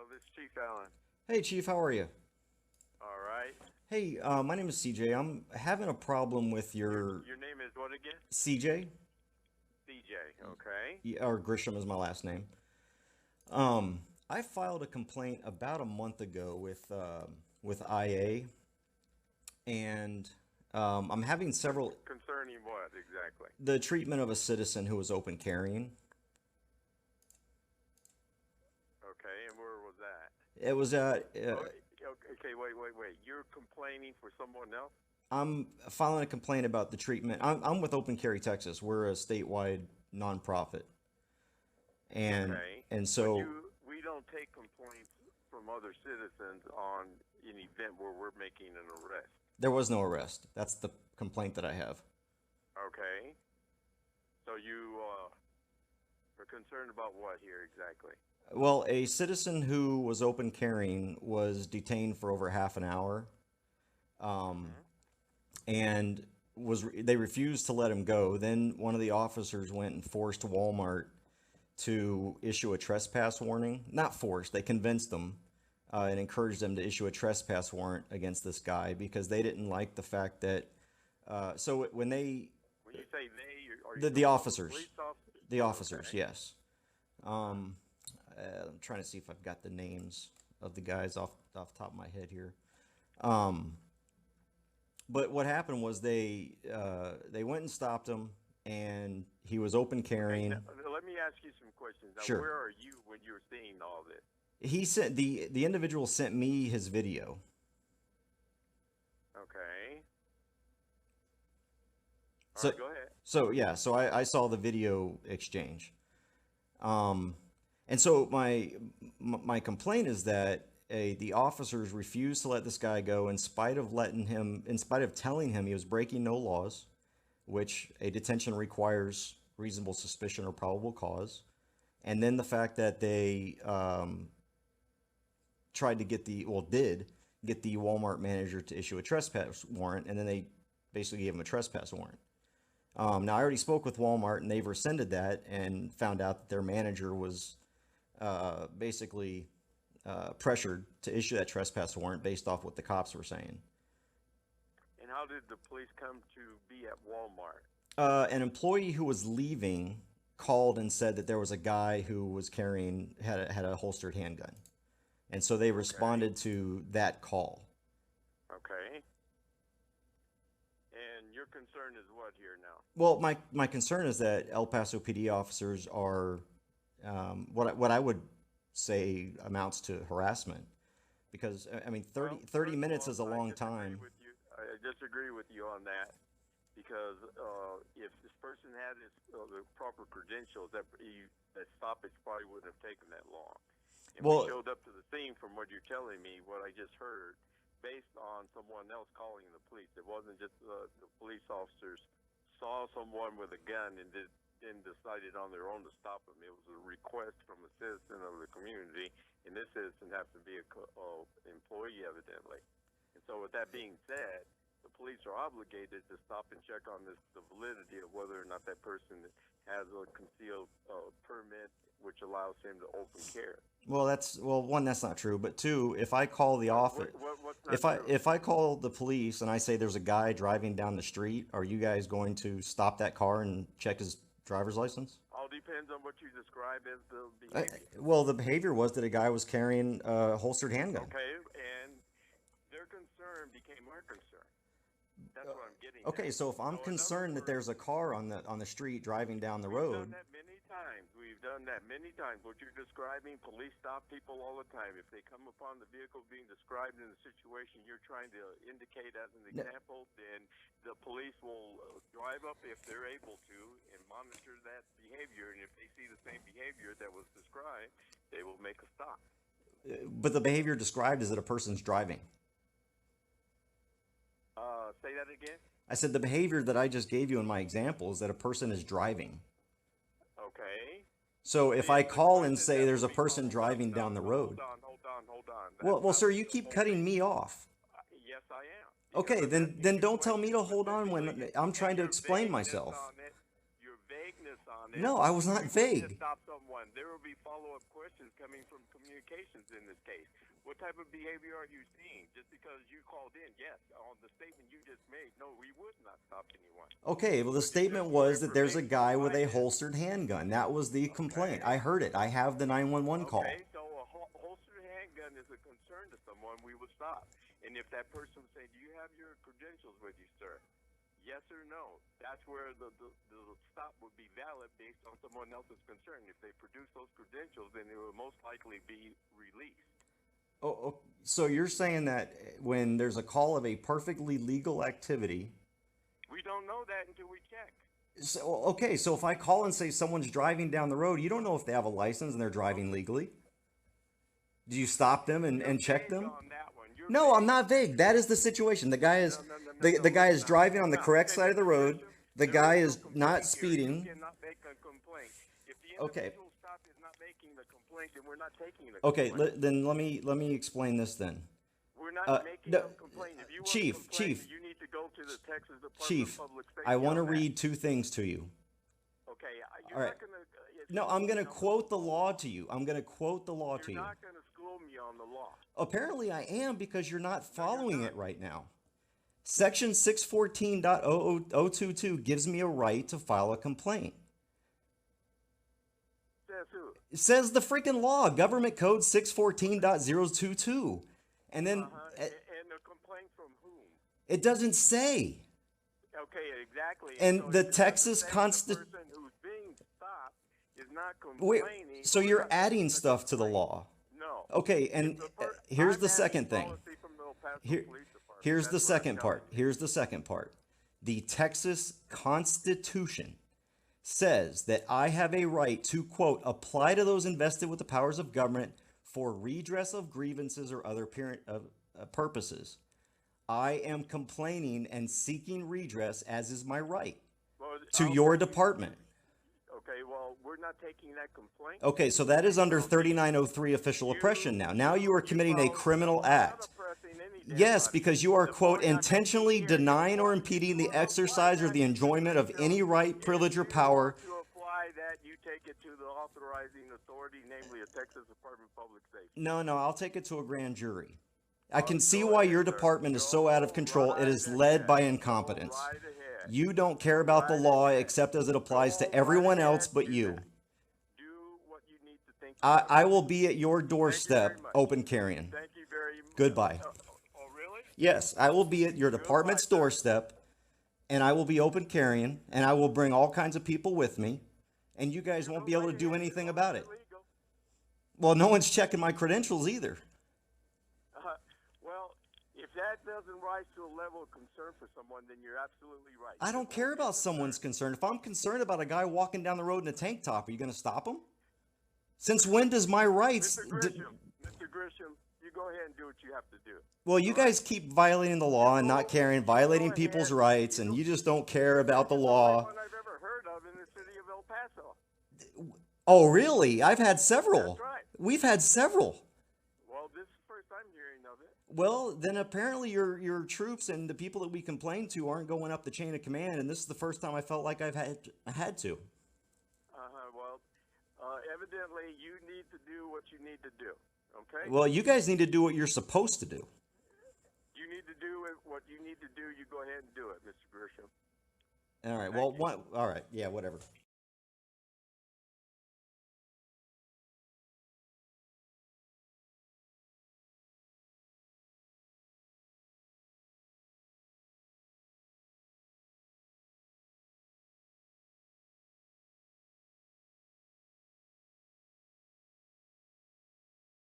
this is Chief Allen. Hey Chief, how are you? All right. Hey, my name is CJ. I'm having a problem with Your your your name is what again? CJ, CJ. Okay. or Grisham is my last name. I filed a complaint about a month ago with IA, and I'm having several Concerning what exactly? the treatment of a citizen who was open carrying. Okay. And where was that? It was Oh, okay. Wait. You're complaining for someone else? I'm filing a complaint about the treatment. I'm with Open Carry Texas. We're a statewide nonprofit, and Okay. and But so we don't take complaints from other citizens on an event where we're making an arrest. there was no arrest. That's the complaint that I have. Okay. So you are concerned about what here exactly? Well, a citizen who was open carrying was detained for over half an hour, Hmm. and they refused to let him go. Then one of the officers went and forced Walmart to issue a trespass warning. Not forced, they convinced them and encouraged them to issue a trespass warrant against this guy because they didn't like the fact that. So when they When you say they, are you the talking about the police officers, officers? the officers, Okay. yes. I'm trying to see if I've got the names of the guys off the top of my head here. But what happened was they went and stopped him, and he was open Okay, now carrying. let me ask you some questions. Now, Sure. where are you when you're seeing all this? He sent the individual sent me his video. Okay. All So right, go ahead. so yeah, so I saw the video exchange. And so my complaint is that the officers refused to let this guy go in spite of telling him he was breaking no laws, which a detention requires reasonable suspicion or probable cause, and then the fact that they tried to did get the Walmart manager to issue a trespass warrant, and then they basically gave him a trespass warrant. Now I already spoke with Walmart, and they've rescinded that and found out that their manager was basically pressured to issue that trespass warrant based off what the cops were saying. And how did the police come to be at Walmart? An employee who was leaving called and said that there was a guy who was carrying had a holstered handgun, and so they Okay. responded to that call. Okay. And your concern is what here now? Well, my concern is that El Paso PD officers are what I would say amounts to harassment because I mean Well, thirty first of minutes all, is a I long disagree time. with you. I disagree with you on that because if this person had the proper credentials, that stoppage probably wouldn't have taken that long. And we Well, showed up to the scene from what you're telling me, what I just heard, based on someone else calling the police. It wasn't just the police officers saw someone with a gun and then decided on their own to stop him. It was a request from a citizen of the community, and this citizen happens to be a employee, evidently. And so, with that being said, the police are obligated to stop and check on the validity of whether or not that person has a concealed permit, which allows him to open carry. one, that's not true, but two, if I call the office, What's not true? if I call the police and I say there's a guy driving down the street, are you guys going to stop that car and check his driver's license? All depends on what you describe as the behavior. Well, the behavior was that a guy was carrying a holstered handgun. Okay, and their concern became our concern. That's what I'm getting Okay, at. so if I'm So, in other concerned that words, there's a car on the street driving down the we've done road, that many times. We've done that many times. What you're describing, police stop people all the time. If they come upon the vehicle being described in the situation you're trying to indicate as an example, then the police will drive up if they're able to and monitor that behavior. And if they see the same behavior that was described, they will make a stop. but the behavior described is that a person's driving. Say that again. I said the behavior that I just gave you in my example is that a person is driving. Okay. So if I The call and question say that there's would a be person followed up. driving No, down the no, road, hold on. That's well, not sir, you the keep whole cutting thing. me off. Yes, I am because Okay, I'm then asking you don't tell me questions to hold on specifically, when I'm and trying to explain myself. your vagueness on on it. No, I was not We wouldn't vague. just stop someone. There will be follow-up questions coming from communications in this case. What type of behavior are you seeing? Just because you called in, yes, on the statement you just made, no, we would not stop anyone. Okay, well, the statement was that there's a guy with a holstered handgun. That was the complaint. I heard it. I have the 911 call. Okay, so a holstered handgun is a concern to someone, we would stop. And if that person would say, do you have your credentials with you, sir? Yes or no? That's where the stop would be valid based on someone else's concern. If they produce those credentials, then it will most likely be released. Oh, so you're saying that when there's a call of a perfectly legal activity... We don't know that until we check. So, okay, so if I call and say someone's driving down the road, you don't know if they have a license and they're driving legally? Do you stop them and check them? No, I'm not vague. That is the situation. The guy is the guy is driving on the correct side of the road. The guy is not speeding. Okay. Okay, then let me explain this then. We're not making a complaint. If you want Chief, to complain, Chief, you need to go to the Texas Department Chief, of Public Safety. I want to read two things to you. Okay, you're All right. not going to... No, I'm going to quote the law to you. I'm going to quote the law to you. You're not going to school me on the law. Apparently I am, because you're not following it right now. Section 614.0022 gives me a right to file a complaint. Says who? It says the freaking law, Government Code 614.022. And then And a complaint from whom? it doesn't say. Okay, exactly. And so the you're Texas saying Constitution... the person who's being stopped is not Wait, complaining. so you're adding stuff to the law. No. Okay, and here's the second thing. Here's the second part. Here's the second part. The Texas Constitution says that I have a right to, quote, apply to those invested with the powers of government for redress of grievances or other purposes. I am complaining and seeking redress, as is my right, to your department. Okay, well, we're not taking that complaint. Okay, so that is under 3903 official oppression now. Now you are committing a criminal act. Yes, because you are, quote, intentionally denying or impeding the exercise or the enjoyment of any right, privilege, or power. To apply that, you take it to the authorizing authority, namely a Texas Department of Public Safety. No, I'll take it to a grand jury. I can see why your department is so out of control. It is led by incompetence. You don't care about the law except as it applies to everyone else but you. Do what you need to think. I will be at your doorstep, open carrying. Thank you very much. Goodbye. Oh, really? Yes, I will be at your department's doorstep, and I will be open carrying, and I will bring all kinds of people with me, and you guys won't be able to do anything about it. Well, no one's checking my credentials either. Well, if that doesn't rise to a level of concern for someone, then you're absolutely right. I don't care about someone's concern. If I'm concerned about a guy walking down the road in a tank top, are you going to stop him? Since when does my rights... Mr. Grisham, you go ahead and do what you have to do. Well, you guys keep violating the law and not caring, violating people's rights, and you just don't care about the law. One I've ever heard of in the city of El Paso. Oh, really? I've had several. That's right. We've had several. Well, this is the first I'm hearing of it. Well, then apparently your troops and the people that we complain to aren't going up the chain of command, and this is the first time I felt like I've had to. Well, evidently you need to do what you need to do. Okay. Well, you guys need to do what you're supposed to do. You need to do what you need to do. You go ahead and do it, Mr. Grisham. All right. Well, all right. Yeah, whatever.